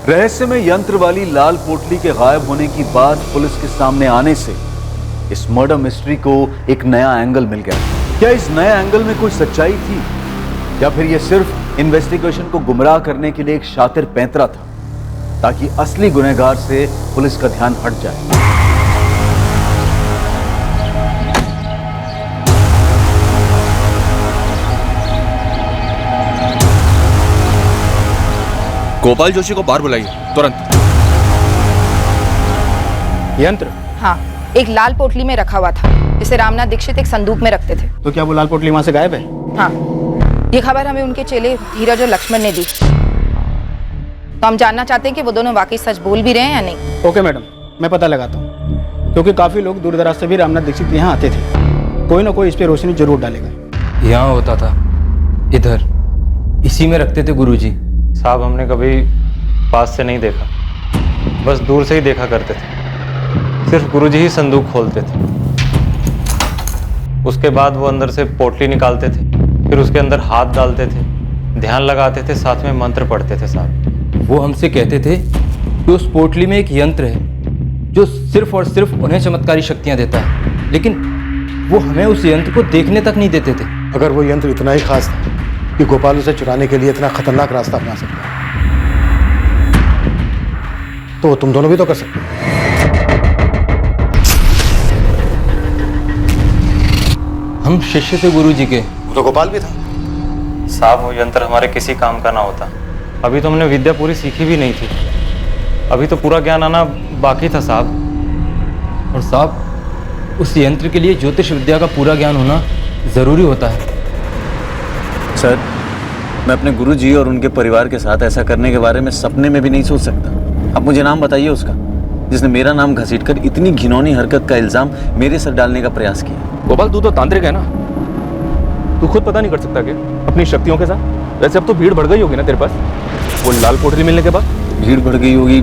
रहस्यमय यंत्र वाली लाल पोटली के गायब होने की बात पुलिस के सामने आने से इस मर्डर मिस्ट्री को एक नया एंगल मिल गया। क्या इस नए एंगल में कोई सच्चाई थी या फिर यह सिर्फ इन्वेस्टिगेशन को गुमराह करने के लिए एक शातिर पैंतरा था ताकि असली गुनहगार से पुलिस का ध्यान हट जाए। गोपाल जोशी को बाहर बुलाइए तुरंत। यंत्र? हाँ, एक लाल पोटली में रखा हुआ था जिसे रामनाथ दीक्षित एक संदूक में रखते थे। तो क्या वो लाल पोटली वहां से गायब है? हाँ, ये खबर हमें उनके चेले धीरज और लक्ष्मण ने दी। तो हम जानना चाहते हैं कि वो दोनों वाकई सच बोल भी रहे हैं या नहीं। ओके मैडम, मैं पता लगाता हूँ, क्योंकि काफी लोग दूर दराज से भी रामनाथ दीक्षित यहाँ आते थे। कोई ना कोई इस पे रोशनी जरूर डालेगा। यहाँ होता था, इधर इसी में रखते थे गुरुजी। साहब हमने कभी पास से नहीं देखा, बस दूर से ही देखा करते थे। सिर्फ गुरुजी ही संदूक खोलते थे। उसके बाद वो अंदर से पोटली निकालते थे, फिर उसके अंदर हाथ डालते थे, ध्यान लगाते थे, साथ में मंत्र पढ़ते थे। साहब वो हमसे कहते थे कि उस पोटली में एक यंत्र है जो सिर्फ और सिर्फ उन्हें चमत्कारी शक्तियाँ देता है, लेकिन वो हमें उस यंत्र को देखने तक नहीं देते थे। अगर वो यंत्र इतना ही खास था कि गोपाल उसे चुराने के लिए इतना खतरनाक रास्ता अपना सकता है, तो तुम दोनों भी तो कर सकते हो। हम शिष्य थे गुरुजी के। वो तो गोपाल भी था। साहब वो यंत्र हमारे किसी काम का ना होता। अभी तो हमने विद्या पूरी सीखी भी नहीं थी, अभी तो पूरा ज्ञान आना बाकी था साहब। और साहब, उस यंत्र के लिए ज्योतिष विद्या का पूरा ज्ञान होना जरूरी होता है। सर, मैं अपने गुरुजी और उनके परिवार के साथ ऐसा करने के बारे में सपने में भी नहीं सोच सकता। अब मुझे नाम बताइए उसका जिसने मेरा नाम घसीटकर इतनी घिनौनी हरकत का इल्जाम मेरे सर डालने का प्रयास किया। गोपाल तू तो तांत्रिक है ना, तू खुद पता नहीं कर सकता क्या अपनी शक्तियों के साथ? वैसे अब तो भीड़ बढ़ गई होगी ना तेरे पास वो लाल पोटली मिलने के बाद। भीड़ बढ़ गई होगी?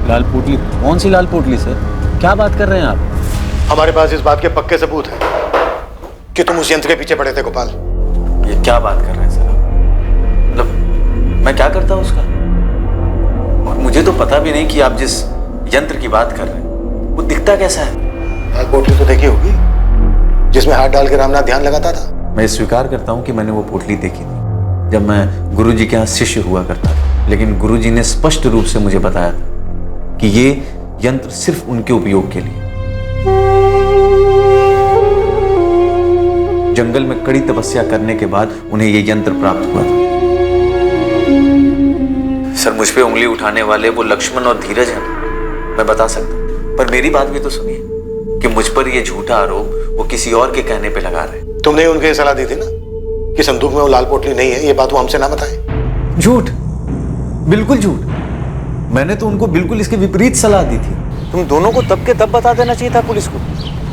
लाल पोटली? कौन सी लाल पोटली सर, क्या बात कर रहे हैं आप? हमारे पास इस बात के पक्के सबूत हैं कि तुम उस यंत्र के पीछे पड़े थे गोपाल। ये क्या बात कर रहे हैं सर? मतलब मैं क्या करता उसका? और मुझे तो पता भी नहीं कि आप जिस यंत्र की बात कर रहे हैं वो दिखता कैसा है। लाल पोटली तो देखी होगी जिसमें हाथ डाल के रामनाथ ध्यान लगाता था। मैं स्वीकार करता हूँ कि मैंने वो पोटली देखी थी जब मैं गुरुजी के यहाँ शिष्य हुआ करता था, लेकिन गुरुजी ने स्पष्ट रूप से मुझे बताया था कि ये यंत्र सिर्फ उनके उपयोग के लिए। जंगल में कड़ी तपस्या करने के बाद उन्हें ये यंत्र प्राप्त हुआ था। सर, मुझ पे उंगली उठाने वाले वो लक्ष्मण और धीरज हैं, मैं बता सकता हूँ, पर मेरी बात भी तो सुनिए कि मुझ पर ये झूठा आरोप वो किसी और के कहने पे लगा रहे हैं। तुमने उनके सलाह दी थी ना कि संदूक में वो लाल पोटली नहीं है, ये बात वो हमसे ना बताए। झूठ, बिल्कुल झूठ। मैंने तो उनको बिल्कुल इसके विपरीत सलाह दी थी। तुम दोनों को तब के तब बता देना चाहिए था पुलिस को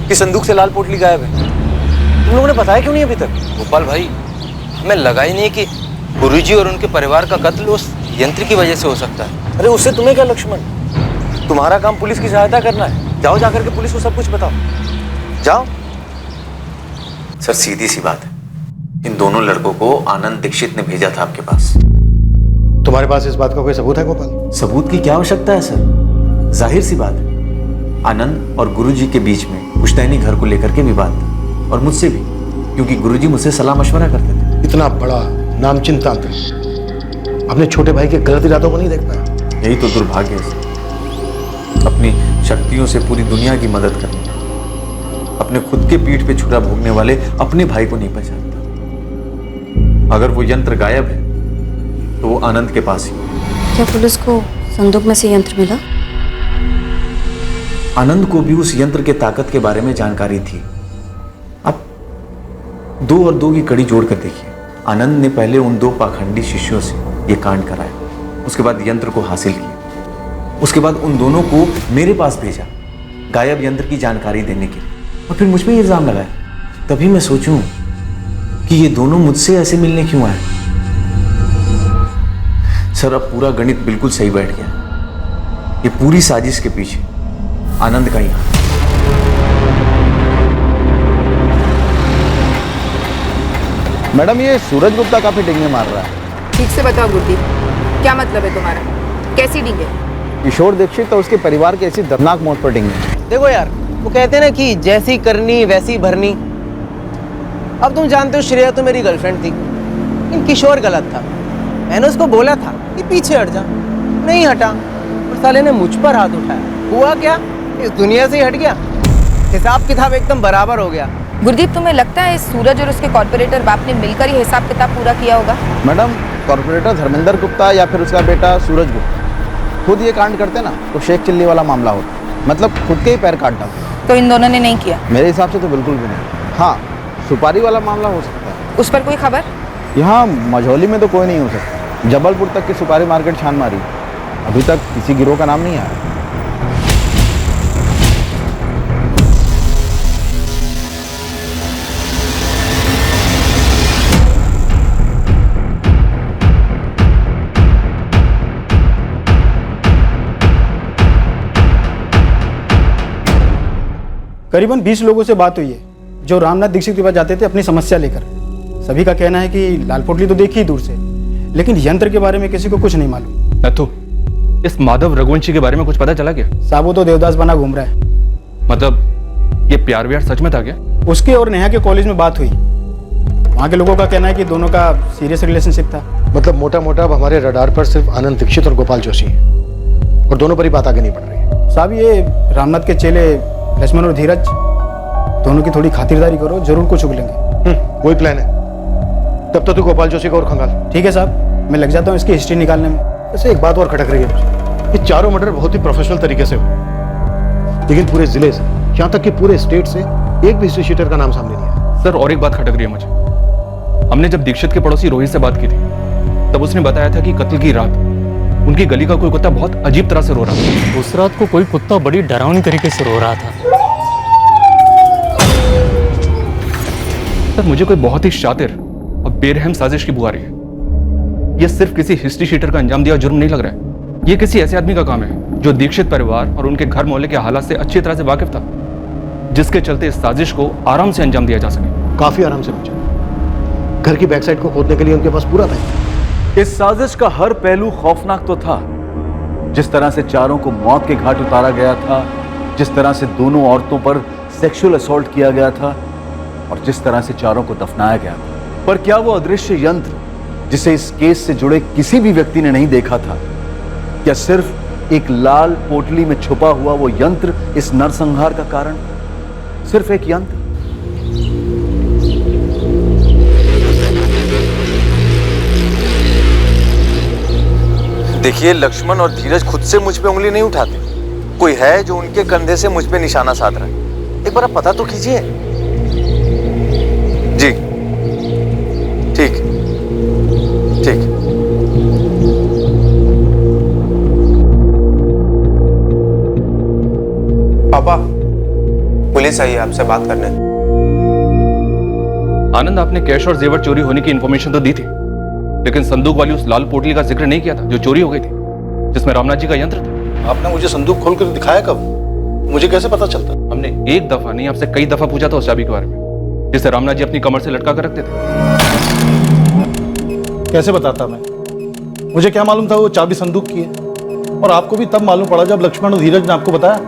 कि संदूक से लाल पोटली गायब है। तुम लोगों ने बताया क्यों नहीं अभी तक? गोपाल भाई, हमें लगा ही नहीं कि गुरुजी और उनके परिवार का कत्ल उस यंत्र की वजह से हो सकता है। अरे उससे तुम्हें क्या लक्ष्मण, तुम्हारा काम पुलिस की सहायता करना है। जाओ जाकर के पुलिस को सब कुछ बताओ, जाओ। सर, सीधी सी बात है, इन दोनों लड़कों को आनंद दीक्षित ने भेजा था आपके पास। तुम्हारे पास इस बात का कोई सबूत है गोपाल? सबूत की क्या आवश्यकता है सर? जाहिर सी बात है, आनंद और गुरुजी के बीच में पुश्तैनी घर को लेकर के विवाद था, और मुझसे भी, क्योंकि गुरुजी मुझसे सलाह मशवरा करते थे। इतना बड़ा नामचीन तांत्रिक अपने छोटे भाई के गलत इरादों को नहीं देख पाया। यही तो दुर्भाग्य है, अपनी शक्तियों से पूरी दुनिया की मदद करना, अपने खुद के पीठ पे छुरा भोगने वाले अपने भाई को नहीं पहचानता। अगर वो यंत्र गायब है तो वो आनंद के पास ही। क्या पुलिस को संदूक में से यंत्र मिला? आनंद को भी उस यंत्र के ताकत के बारे में जानकारी थी। अब 2 और 2 की कड़ी जोड़कर देखिए, आनंद ने पहले उन 2 पाखंडी शिष्यों से ये कांड कराया, उसके बाद यंत्र को हासिल किया, उसके बाद उन दोनों को मेरे पास भेजा गायब यंत्र की जानकारी देने के लिए, और फिर मुझ पे इल्जाम लगाया। तभी मैं सोचूं कि ये दोनों मुझसे ऐसे मिलने क्यों आए। सर, अब पूरा गणित बिल्कुल सही बैठ गया। ये पूरी साजिश के पीछे आनंद का ही हाथ। मैडम, ये सूरज गुप्ता काफी डिंगे मार रहा है। ठीक से बताओ गुड्डी, क्या मतलब है तुम्हारा? कैसी डींगे? किशोर दीक्षित और उसके परिवार के ऐसी दर्दनाक मौत पर डिंगे। देखो यार, वो कहते हैं ना कि जैसी करनी वैसी भरनी। अब तुम जानते हो श्रेया तो मेरी गर्लफ्रेंड थी, लेकिन किशोर गलत था। मैंने उसको बोला था कि पीछे हट जा, नहीं हटा और साले ने मुझ पर हाथ उठाया। हुआ क्या, इस दुनिया से ही हट गया। हिसाब किताब एकदम बराबर हो गया। गुरदीप, तुम्हें लगता है सूरज और उसके कॉर्पोरेटर बाप ने मिलकर ही हिसाब किताब पूरा किया होगा? मैडम, कॉर्पोरेटर धर्मेंद्र गुप्ता या फिर उसका बेटा सूरज गुप्ता खुद ये कांड करते ना तो शेख चिल्ली वाला मामला होता, मतलब खुद के ही पैर काट डालते। तो इन दोनों ने नहीं किया? मेरे हिसाब से तो बिल्कुल भी नहीं। हाँ, सुपारी वाला मामला हो सकता है। उस पर कोई खबर? यहाँ मझौली में तो कोई नहीं हो सकता। जबलपुर तक की सुपारी मार्केट छान मारी, अभी तक किसी गिरोह का नाम नहीं आया। करीबन 20 लोगों से बात हुई है जो रामनाथ दीक्षित के पास जाते थे अपनी समस्या लेकर। सभी का कहना है कि लाल पोटली तो देखी ही दूर से, लेकिन यंत्र के बारे में किसी को कुछ नहीं मालूम। नथु, इस माधव रघुवंशी के बारे में कुछ पता चला क्या? साहब, वो तो देवदास बना घूम रहा है। मतलब ये प्यार व्यार सच में था क्या? उसके और नेहा के कॉलेज में बात हुई। वहाँ के लोगों का कहना है कि दोनों का सीरियस रिलेशनशिप था। मतलब मोटा मोटा अब हमारे रडार पर सिर्फ आनंद दीक्षित और गोपाल जोशी हैं और दोनों पर ही बात आगे नहीं बढ़ रही है। साहब, ये रामनाथ के चेले लक्ष्मण और धीरज दोनों की थोड़ी खातिरदारी करो, जरूर कुछ उगलेंगे। वही प्लान है। तब तो तू गोपाल जोशी का और खंगाल। ठीक है साहब, मैं लग जाता हूँ इसकी हिस्ट्री निकालने में। वैसे एक बात और खटक रही है मुझे, ये चारों मर्डर बहुत ही प्रोफेशनल तरीके से हुए, लेकिन पूरे जिले से, यहाँ तक कि पूरे स्टेट से एक भी हिस्ट्री शीटर का नाम सामने नहीं आया। सर, और एक बात खटक रही है मुझे। हमने जब दीक्षित के पड़ोसी रोहित से बात की थी, तब उसने बताया था कि कत्ल की रात उनकी गली का कोई कुत्ता बहुत अजीब तरह से रो रहा था। उस रात को कोई कुत्ता बड़ी डरावनी तरीके से रो रहा था। सर, मुझे कोई बहुत ही शातिर और बेरहम साजिश की बुआ रही है। यह सिर्फ किसी हिस्ट्री शीटर का अंजाम दिया जुर्म नहीं लग रहा है। यह किसी ऐसे आदमी का काम है जो दीक्षित परिवार और उनके घर मोहल्ले के हालात से अच्छी तरह से वाकिफ था, जिसके चलते इस साजिश को आराम से अंजाम दिया जा सके। काफी आराम से बचा। घर की बैक साइड को खोदने के लिए उनके पास पूरा था। इस साजिश का हर पहलू खौफनाक तो था। जिस तरह से चारों को मौत के घाट उतारा गया था, जिस तरह से दोनों औरतों पर सेक्सुअल असॉल्ट किया गया था और जिस तरह से चारों को दफनाया गया था, पर क्या वो अदृश्य यंत्र जिसे इस केस से जुड़े किसी भी व्यक्ति ने नहीं देखा था, क्या सिर्फ एक लाल पोटली में छुपा हुआ वो यंत्र इस नरसंहार का कारण? सिर्फ एक यंत्र? देखिए, लक्ष्मण और धीरज खुद से मुझ पे उंगली नहीं उठाते। कोई है जो उनके कंधे से मुझ पे निशाना साध रहा है। एक बार आप पता तो कीजिए। जी, ठीक ठीक। पापा, पुलिस आई है आपसे बात करने। आनंद, आपने कैश और जेवर चोरी होने की इंफॉर्मेशन तो दी थी, लेकिन संदूक वाली उस लाल पोटली का जिक्र नहीं किया था जो चोरी हो गई थी, जिसमें रामनाथ जी का यंत्र था। आपने मुझे संदूक खोलकर दिखाया कब? मुझे कैसे पता चलता? हमने एक दफा नहीं, आपसे कई दफा पूछा था उस चाबी के बारे में, जिसे रामनाथ जी अपनी कमर से लटका कर रखते थे। कैसे बताता मैं? मुझे क्या मालूम था वो चाबी संदूक की है? और आपको भी तब मालूम पड़ा जब लक्ष्मण और धीरज ने आपको बताया।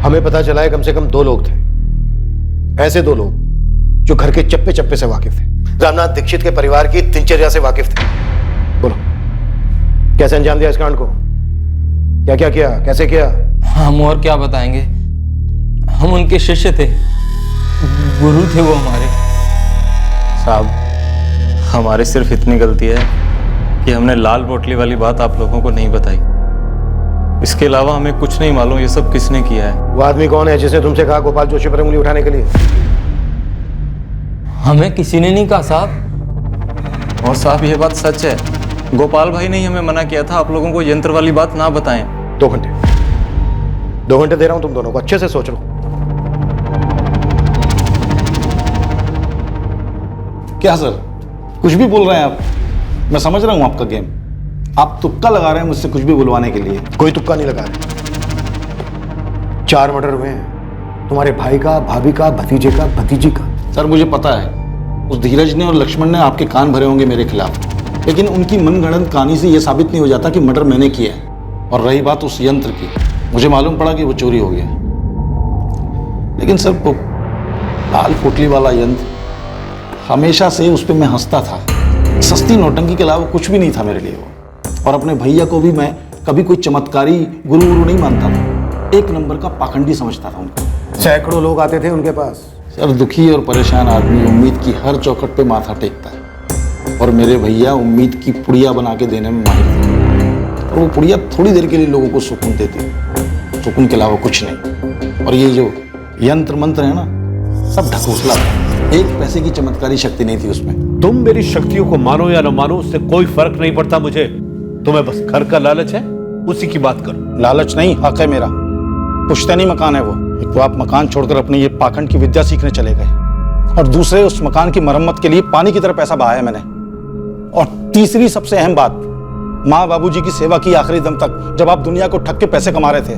हमें पता चला है कम से कम 2 लोग थे, ऐसे 2 लोग जो घर के चप्पे चप्पे से वाकिफ थे, रामनाथ दीक्षित के परिवार की दिनचर्या से वाकिफ थे। बोलो, कैसे अंजाम दिया इस कांड को? क्या क्या किया, कैसे किया? हम और क्या बताएंगे, हम उनके शिष्य थे, गुरु थे वो हमारे। साहब, हमारी सिर्फ इतनी गलती है कि हमने लाल पोटली वाली बात आप लोगों को नहीं बताई। इसके अलावा हमें कुछ नहीं मालूम ये सब किसने किया है। वो आदमी कौन है जिसने तुमसे कहा गोपाल जोशी पर उंगली उठाने के लिए? हमें किसी ने नहीं कहा साहब। और साहब, ये बात सच है, गोपाल भाई ने ही हमें मना किया था आप लोगों को यंत्र वाली बात ना बताएं। 2 घंटे 2 घंटे दे रहा हूं तुम दोनों को, अच्छे से सोच लो। क्या सर, कुछ भी बोल रहे हैं आप? मैं समझ रहा हूं आपका गेम। आप तुक्का लगा रहे हैं मुझसे कुछ भी बुलवाने के लिए। कोई तुक्का नहीं लगा रहे। 4 मर्डर हुए हैं, तुम्हारे भाई का, भाभी का, भतीजे का, भतीजी का। सर, मुझे पता है उस धीरज ने और लक्ष्मण ने आपके कान भरे होंगे मेरे खिलाफ, लेकिन उनकी मनगढ़ंत कहानी से यह साबित नहीं हो जाता कि मर्डर मैंने किया है। और रही बात उस यंत्र की, मुझे मालूम पड़ा कि वो चोरी हो गया, लेकिन सर वो लाल पोटली वाला यंत्र, हमेशा से उस पर मैं हंसता था। सस्ती नौटंकी के अलावा कुछ भी नहीं था मेरे लिए वो। और अपने भैया को भी मैं कभी कोई चमत्कारी गुरु नहीं मानता था, एक नंबर का पाखंडी समझता था उनको। सैकड़ों लोग आते थे उनके पास। सर दुखी और परेशान आदमी उम्मीद की हर चौखट पे माथा टेकता है, और मेरे भैया उम्मीद की पुड़िया बना के देने में माहिर थे। और वो पुड़िया थोड़ी देर के लिए लोगों को सुकून देती, सुकून के अलावा कुछ नहीं। और ये जो यंत्र मंत्र है ना, सब ढकोसला था, एक पैसे की चमत्कारी शक्ति नहीं थी उसमें। तुम मेरी शक्तियों को मानो या न मानो, उससे कोई फर्क नहीं पड़ता मुझे। तुम्हें बस घर का लालच है, उसी की बात करो। लालच नहीं, हक है मेरा। पुश्तैनी मकान है वो। एक तो आप मकान छोड़कर अपनी ये पाखंड की विद्या सीखने चले गए, और दूसरे उस मकान की मरम्मत के लिए पानी की तरह पैसा बहाया मैंने। और तीसरी सबसे अहम बात, माँ बाबूजी की सेवा की आखिरी दम तक, जब आप दुनिया को ठग के पैसे कमा रहे थे।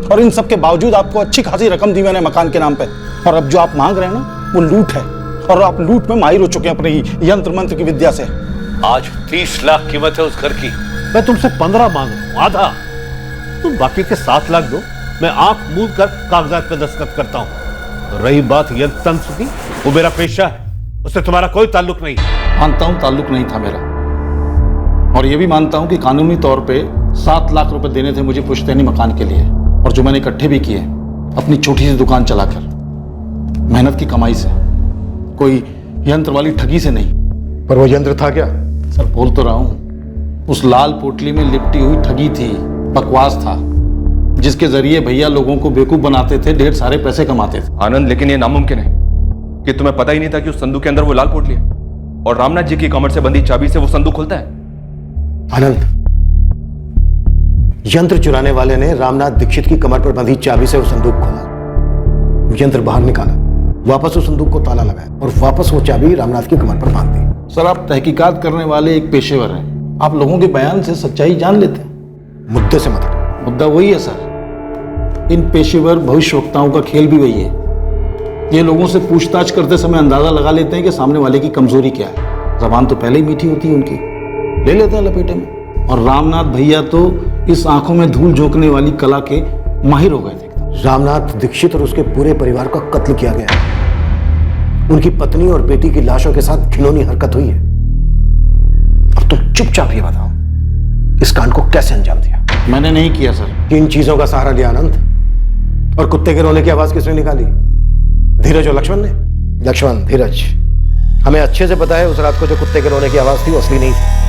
और इन सब के बावजूद आपको अच्छी खासी रकम दी मैंने मकान के नाम पे। और अब जो आप मांग रहे हैं ना, वो लूट है, और आप लूट में माहिर हो चुके हैं अपने यंत्र मंत्र की विद्या से। आज 30 लाख कीमत है उस घर की, मैं तुमसे 15 मांग रहा हूं, आधा। तुम बाकी के 7 लाख दो, मैं आंख मूंद कर कागजात पे दस्तखत करता हूं। रही बात यंत्र तंत्र की, वो मेरा पेशा है, उससे तुम्हारा कोई ताल्लुक नहीं। मानता हूं ताल्लुक नहीं था मेरा, और ये भी मानता हूं कि कानूनी तौर पे 7 लाख रुपए देने थे मुझे पुश्तैनी मकान के लिए, और जो मैंने इकट्ठे भी किए अपनी छोटी सी दुकान चलाकर, मेहनत की कमाई से, कोई यंत्र वाली ठगी से नहीं। पर वो यंत्र था क्या? सर बोल तो रहा हूं, उस लाल पोटली में लिपटी हुई ठगी थी, बकवास था, जिसके जरिए भैया लोगों को बेवकूफ बनाते थे, ढेर सारे पैसे कमाते थे। आनंद, लेकिन ये नामुमकिन है कि तुम्हें पता ही नहीं था कि उस संदूक के अंदर वो लाल पोटली है, और रामनाथ जी की कमर से बंधी चाबी से वो संदूक खुलता है। आनंद, यंत्र चुराने वाले ने रामनाथ दीक्षित की कमर पर बंधी चाबी से वो संदूक खोला, यंत्र बाहर निकाला, वापस उस संदूक को ताला लगाया, और वापस वो चाबी रामनाथ की कमर पर बांध दी। सर आप तहकीकात करने वाले एक पेशेवर हैं, आप लोगों के बयान से सच्चाई जान लेते हैं। मुद्दे से मत, मुद्दा वही है सर, इन पेशेवर भविष्यवक्ताओं का खेल भी वही है। ये लोगों से पूछताछ करते समय अंदाजा लगा लेते हैं कि सामने वाले की कमजोरी क्या है। जबान तो पहले ही मीठी होती है उनकी, ले लेते हैं लपेटे में। और रामनाथ भैया तो इस आंखों में धूल झोंकने वाली कला के माहिर हो गए थे। रामनाथ दीक्षित और उसके पूरे परिवार का कत्ल किया गया, उनकी पत्नी और बेटी की लाशों के साथ घिनौनी हरकत हुई है। और तुम चुपचाप ये बताओ, इस कांड को कैसे अंजाम दिया? मैंने नहीं किया सर। किन चीजों का सहारा लिया आनंद? और कुत्ते के रोने की आवाज किसने निकाली? धीरज और लक्ष्मण ने? लक्ष्मण, धीरज, हमें अच्छे से पता है उस रात को जो कुत्ते के रोने की आवाज थी वो असली नहीं थी,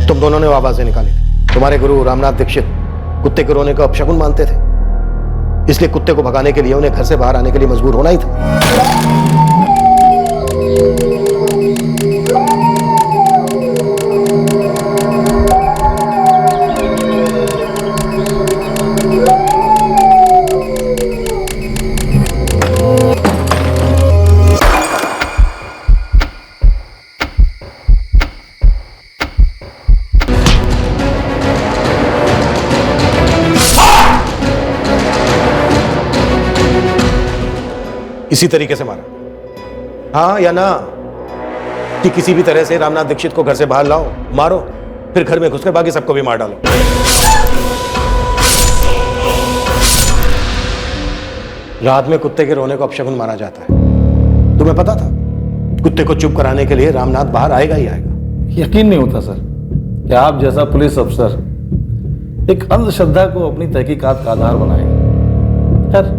तुम दोनों ने वो आवाजें निकाली थी। तुम्हारे गुरु रामनाथ दीक्षित कुत्ते के रोने का अपशकुन मानते थे, इसलिए कुत्ते को भगाने के लिए उन्हें घर से बाहर आने के लिए मजबूर होना ही था। इसी तरीके से मारा, हाँ या ना? कि किसी भी तरह से रामनाथ दीक्षित को घर से बाहर लाओ, मारो, फिर घर में घुसकर बाकी सबको भी मार डालो। रात में कुत्ते के रोने को अपशकुन माना जाता है, तुम्हें पता था? कुत्ते को चुप कराने के लिए रामनाथ बाहर आएगा ही आएगा। यकीन नहीं होता सर कि आप जैसा पुलिस अफसर एक अंधश्रद्धा को अपनी तहकीकात का आधार बनाएगा। खैर,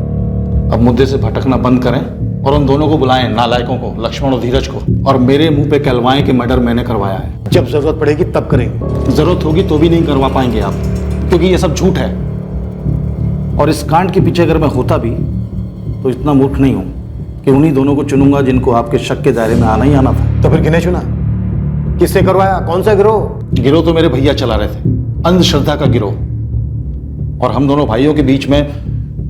अब मुद्दे से भटकना बंद करें और उन दोनों को बुलाएं, नालायकों को, लक्ष्मण और धीरज को, और मेरे मुंह पे कहलवाएं कि मर्डर मैंने करवाया है। जब जरूरत पड़ेगी तब करेंगे। जरूरत होगी तो भी नहीं करवा पाएंगे आप, क्योंकि ये सब झूठ है। और इस कांड के पीछे अगर मैं होता भी तो इतना मूर्ख नहीं हूं कि उन्हीं दोनों को चुनूंगा जिनको आपके शक के दायरे में आना ही आना था। तो फिर किन्हें चुना? किससे करवाया? कौन सा गिरोह? गिरोह तो मेरे भैया चला रहे थे, अंधश्रद्धा का गिरोह। और हम दोनों भाइयों के बीच में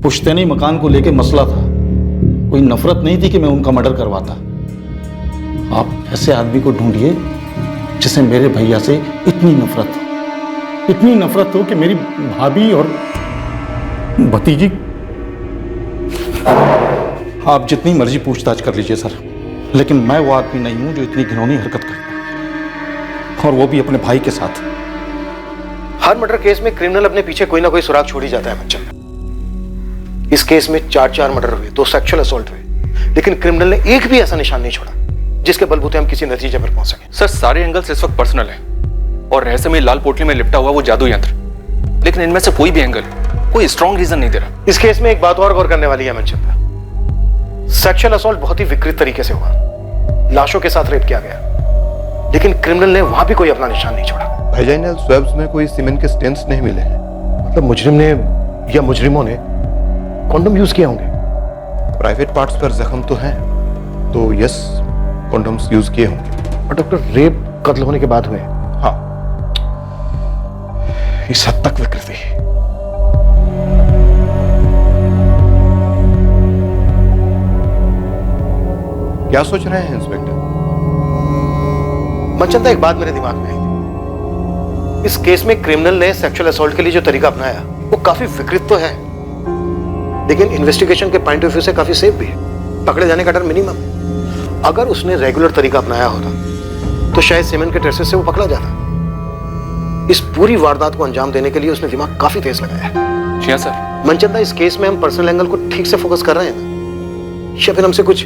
पुश्तैनी मकान को लेकर मसला था, कोई नफरत नहीं थी कि मैं उनका मर्डर करवाता। आप ऐसे आदमी को ढूंढिए जिसे मेरे भैया से इतनी नफरत हो कि मेरी भाभी और भतीजी। आप जितनी मर्जी पूछताछ कर लीजिए सर, लेकिन मैं वो आदमी नहीं हूं जो इतनी घिनौनी हरकत करता है। और वो भी अपने भाई के साथ। हर मर्डर केस में क्रिमिनल अपने पीछे कोई ना कोई सुराग छोड़ ही जाता है मनचंदा। इस केस में 4 मर्डर हुए, 2 सेक्सुअल असॉल्ट हुए, लेकिन क्रिमिनल ने एक भी ऐसा निशान नहीं छोड़ा जिसके बलबूते हम किसी नतीजे पर पहुंच सके। सर सारे एंगल्स इस वक्त पर्सनल हैं और रहस्यमय लाल पोटली में लिपटा हुआ वो जादू यंत्र, लेकिन इनमें से कोई भी एंगल कोई स्ट्रॉन्ग रीजन नहीं दे रहा। इस केस में एक बात और गौर करने वाली है मनचंदा, सेक्सुअल असॉल्ट बहुत ही विकृत तरीके से हुआ, लाशों के साथ रेप किया गया, लेकिन क्रिमिनल ने वहां भी कोई अपना निशान नहीं छोड़ा। वेजाइनल स्वैब्स में कोई सीमेंट के स्टेन्स नहीं मिले हैं। मतलब मुजरिम ने या मुजरिमों ने कॉन्डोम यूज किया होंगे। प्राइवेट पार्ट्स पर जख्म तो हैं, तो यस कॉन्डोम्स यूज किए होंगे। और डॉक्टर, रेप कत्ल होने के बाद हुए? हाँ, इस हद तक विकृति। क्या सोच रहे हैं इंस्पेक्टर? मनचंदा, एक बात मेरे दिमाग में आई थी। इस केस में क्रिमिनल ने सेक्सुअल असॉल्ट के लिए जो तरीका अपनाया वो काफी विकृत तो है, लेकिन इन्वेस्टिगेशन के पॉइंट ऑफ व्यू से काफी सेफ भी है। पकड़े जाने का डर मिनिमम है। अगर उसने रेगुलर तरीका अपनाया होता तो शायद सीमेंट के ट्रेसेस से वो पकड़ा जाता। इस पूरी वारदात को अंजाम देने के लिए उसने दिमाग काफी तेज लगाया है। जी हाँ सर। मनचंदा, इस केस में हम पर्सनल एंगल को ठीक से फोकस कर रहे हैं ना, या फिर हमसे कुछ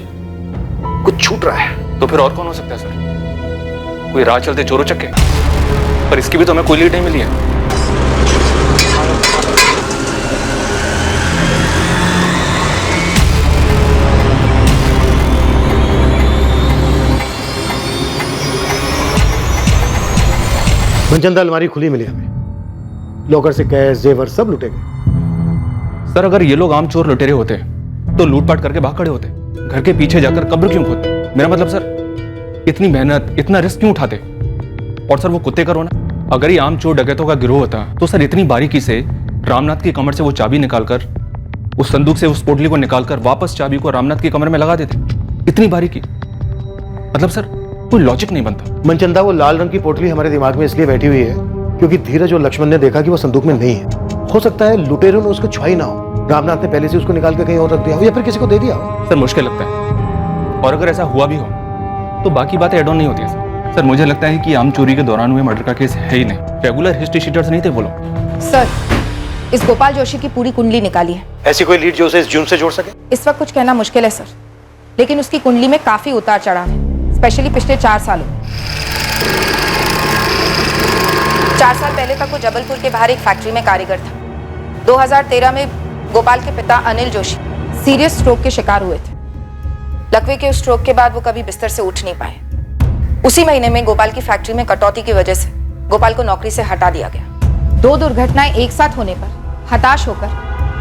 छूट रहा है? तो फिर और कौन हो सकता है सर? कोई राह चलते चोरों चक्के? पर इसकी भी तो हमें कोई लीड नहीं मिली है। मनचंदा, अलमारी खुली मिली हमें, लॉकर से कैश जेवर सब लुटे गए। सर अगर ये लोग आम चोर लुटेरे होते तो लूटपाट करके भाग खड़े होते, घर के पीछे जाकर कब्र क्यों खोदते? मेरा मतलब सर, इतनी मेहनत इतना रिस्क क्यों उठाते? और सर वो कुत्ते का रोना, अगर ये आम चोर डकैतों का गिरोह होता तो सर इतनी बारीकी से रामनाथ की कमर से वो चाबी निकालकर, उस संदूक से उस पोटली को निकालकर वापस चाबी को रामनाथ की कमर में लगा देते। इतनी बारीकी, मतलब सर कोई लॉजिक नहीं बनता। मनचंदा, वो लाल रंग की पोटली हमारे दिमाग में इसलिए बैठी हुई है क्योंकि धीरज और लक्ष्मण ने देखा कि वो संदूक में नहीं है। हो सकता है लुटेरों ने उसको छुआ ना हो, रामनाथ ने पहले से उसको निकाल के कहीं और रख दिया हो या फिर किसी को दे दिया हो। सर मुश्किल लगता है, और अगर ऐसा हुआ भी हो तो बाकी बातें एड ऑन नहीं होती है। सर मुझे लगता है कि आम चोरी के दौरान हुए मर्डर का केस है ही नहीं, रेगुलर हिस्ट्री शीटर्स नहीं थे वो लोग। सर, इस गोपाल जोशी की पूरी कुंडली निकाली है। ऐसी कोई लीड जो उसे इस जुर्म से जोड़ सके? इस वक्त कुछ कहना मुश्किल है सर, लेकिन उसकी कुंडली में काफी उतार चढ़ाव है, स्पेशली पिछले 4 सालों। 4 साल पहले तक वो जबलपुर के बाहर एक फैक्ट्री में कारीगर था। 2013 में गोपाल के पिता अनिल जोशी सीरियस स्ट्रोक के शिकार हुए थे। लकवे के उस स्ट्रोक के बाद वो कभी बिस्तर से उठ नहीं पाए। उसी महीने में गोपाल की फैक्ट्री में कटौती की वजह से गोपाल को नौकरी से हटा दिया गया। 2 दुर्घटनाएं एक साथ होने पर हताश होकर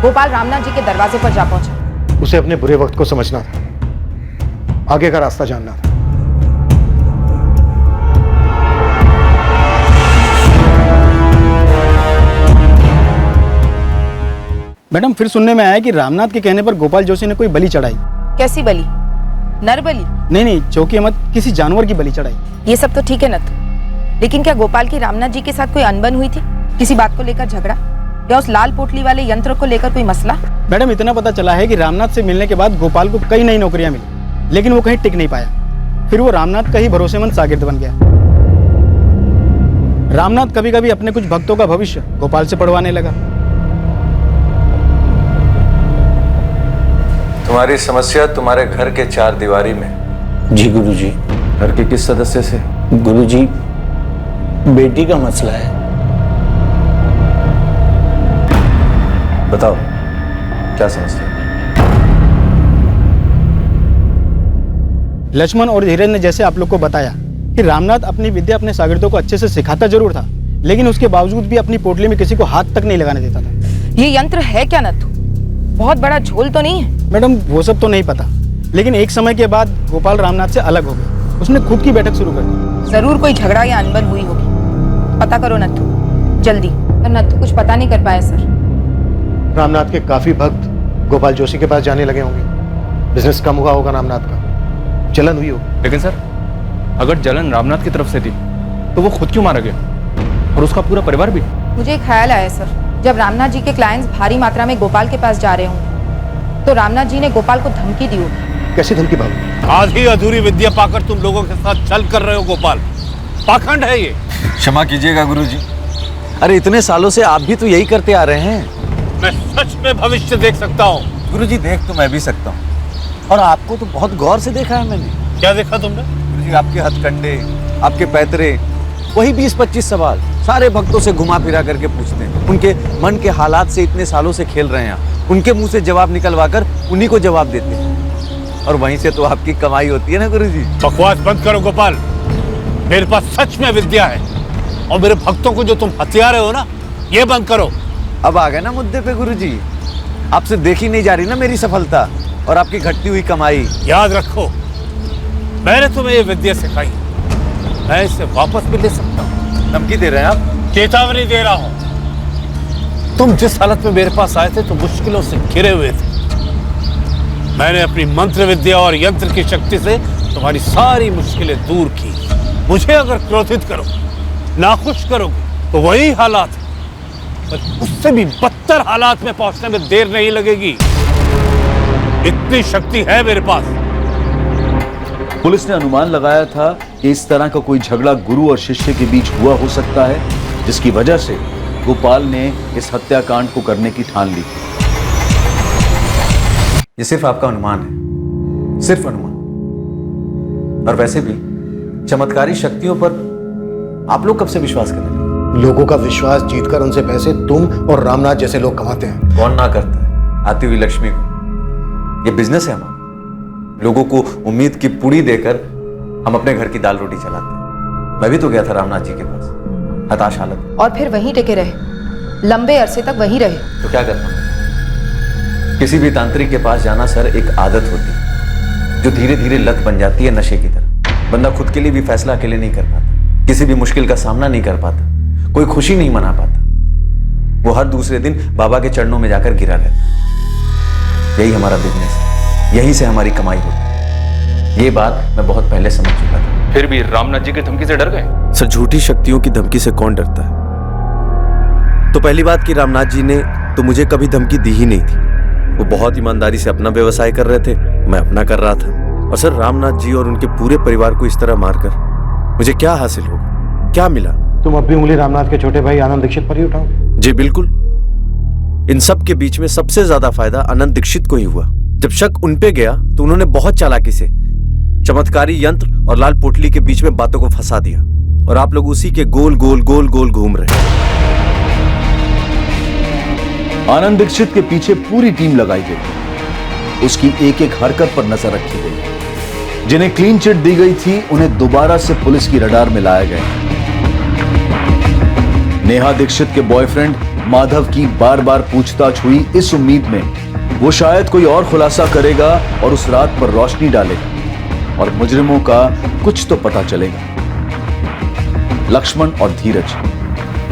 गोपाल रामनाथ जी के दरवाजे पर जा पहुंचा। उसे अपने बुरे वक्त को समझना था, आगे का रास्ता जानना था। मैडम, फिर सुनने में आया कि रामनाथ के कहने पर गोपाल जोशी ने कोई बलि चढ़ाई। कैसी बलि? नर बलि? नहीं, चौकी मत, किसी जानवर की बलि चढ़ाई। ये सब तो ठीक है न, तो लेकिन क्या गोपाल की रामनाथ जी के साथ कोई अनबन हुई थी? किसी बात को लेकर झगड़ा, या उस लाल पोटली वाले यंत्र को लेकर कोई मसला? मैडम, इतना पता चला है कि रामनाथ से मिलने के बाद गोपाल को कई नई नौकरियां मिली, लेकिन वो कहीं टिक नहीं पाया। फिर वो रामनाथ का ही भरोसेमंद शागिर्द बन गया। रामनाथ कभी कभी अपने कुछ भक्तों का भविष्य गोपाल से पढ़वाने लगा। तुम्हारी समस्या तुम्हारे घर के 4 दीवारी में। जी गुरुजी। घर के किस सदस्य से? गुरुजी, बेटी का मसला है। बताओ क्या समस्या? लक्ष्मण और धीरज ने जैसे आप लोग को बताया कि रामनाथ अपनी विद्या अपने शागिर्दों को अच्छे से सिखाता जरूर था, लेकिन उसके बावजूद भी अपनी पोटली में किसी को हाथ तक नहीं लगाने देता था। ये यंत्र है क्या नथु? बहुत बड़ा झोल तो नहीं है? मैडम, वो सब तो नहीं पता, लेकिन एक समय के बाद गोपाल रामनाथ से अलग हो गया। उसने खुद की बैठक शुरू कर दी। जरूर कोई झगड़ा या अनबन हुई होगी। पता करो नथु, जल्दी। पर नथु कुछ पता नहीं कर पाया सर। रामनाथ के काफी भक्त गोपाल जोशी के पास जाने लगे होंगे। बिजनेस कम हुआ होगा रामनाथ का, जलन हुई होगी। लेकिन सर, अगर जलन रामनाथ की तरफ से थी तो वो खुद क्यों मारा गया, और उसका पूरा परिवार भी? मुझे एक ख्याल आया सर, जब रामनाथ जी के क्लाइंट्स भारी मात्रा में गोपाल के पास जा रहे होंगे तो रामनाथ जी ने गोपाल को धमकी दी होगी। कैसी धमकी बाबू? आधी अधूरी विद्या पाकर तुम लोगों के साथ छल कर रहे हो गोपाल, पाखंड है ये। क्षमा कीजिएगा गुरुजी। अरे इतने सालों से आप भी तो यही करते आ रहे हैं। मैं सच में भविष्य देख सकता हूँ। गुरुजी देख तो मैं भी सकता हूँ, और आपको तो बहुत गौर से देखा है मैंने। क्या देखा तुमने? गुरुजी आपके हथकंडे, आपके पैतरे, वही 20-25 सवाल सारे भक्तों से घुमा फिरा करके पूछते हैं। उनके मन के हालात से इतने सालों से खेल रहे हैं आप। उनके मुंह से जवाब निकलवा कर उन्हीं को जवाब देते हैं, और वहीं से तो आपकी कमाई होती है ना गुरुजी। बकवास बंद करो गोपाल। मेरे पास सच में विद्या है, और मेरे भक्तों को जो तुम हथिया रहे हो ना, ये बंद करो। अब आ गए ना मुद्दे पे गुरुजी। आपसे देखी नहीं जा रही ना मेरी सफलता और आपकी घटती हुई कमाई। याद रखो, मैंने तुम्हें ये विद्या सिखाई, मैं इसे वापस भी ले सकता हूँ। धमकी दे रहे हैं आप? चेतावनी दे रहा हूँ। तुम जिस हालत में मेरे पास आए थे तो मुश्किलों से घिरे हुए थे। मैंने अपनी मंत्र विद्या और यंत्र की शक्ति से तुम्हारी सारी मुश्किलें दूर की। मुझे अगर क्रोधित करो, नाखुश करोगे, तो वही हालात है, पर उससे भी बदतर हालात में पहुंचने में देर नहीं लगेगी। इतनी शक्ति है मेरे पास। पुलिस ने अनुमान लगाया था कि इस तरह का कोई झगड़ा गुरु और शिष्य के बीच हुआ हो सकता है, जिसकी वजह से गोपाल ने इस हत्याकांड को करने की ठान ली। ये सिर्फ आपका अनुमान है, सिर्फ अनुमान। और वैसे भी चमत्कारी शक्तियों पर आप लोग कब से विश्वास कर रहे हैं? लोगों का विश्वास जीतकर उनसे पैसे तुम और रामनाथ जैसे लोग कमाते हैं। कौन ना करता है आती हुई लक्ष्मी को? ये बिजनेस है हमारा। लोगों को उम्मीद की पूड़ी देकर हम अपने घर की दाल रोटी चलाते हैं। मैं भी तो गया था रामनाथ जी के पास, हताश हालत। और फिर वहीं टिके रहे, लंबे अरसे तक वहीं रहे। तो क्या करता हूं? किसी भी तांत्रिक के पास जाना सर एक आदत होती है, जो धीरे धीरे लत बन जाती है नशे की तरह। बंदा खुद के लिए भी फैसला अकेले नहीं कर पाता, किसी भी मुश्किल का सामना नहीं कर पाता, कोई खुशी नहीं मना पाता। वो हर दूसरे दिन बाबा के चरणों में जाकर गिरा रहता। यही हमारा बिजनेस है, यहीं से हमारी कमाई होती है। ये बात मैं बहुत पहले समझ चुका था। फिर भी रामनाथ जी की धमकी से डर गए? सर, झूठी शक्तियों की धमकी से कौन डरता है? तो पहली बात कि रामनाथ जी ने तो मुझे कभी धमकी दी ही नहीं थी। वो बहुत ईमानदारी से अपना व्यवसाय कर रहे थे, मैं अपना कर रहा था। और सर, रामनाथ जी और उनके पूरे परिवार को इस तरह मारकर मुझे क्या हासिल होगा, क्या मिला? तुम अब भी उंगली रामनाथ के छोटे भाई आनंद दीक्षित पर ही उठाओ? जी बिल्कुल। इन सब के बीच में सबसे ज्यादा फायदा आनंद दीक्षित को ही हुआ। जब शक उन पे गया तो उन्होंने बहुत चालाकी से चमत्कारी यंत्र और लाल पोटली के बीच में बातों को फंसा दिया, और आप लोग उसी के गोल गोल गोल गोल घूम रहे हैं। आनंद दीक्षित के पीछे पूरी टीम लगाई गई। उसकी एक एक हरकत पर नजर रखी गई। जिन्हें क्लीन चिट दी गई थी उन्हें दोबारा से पुलिस की रडार में लाया गया। नेहा दीक्षित के बॉयफ्रेंड माधव की बार बार पूछताछ हुई, इस उम्मीद में वो शायद कोई और खुलासा करेगा और उस रात पर रोशनी डालेगा और मुजरिमों का कुछ तो पता चलेगा। लक्ष्मण और धीरज,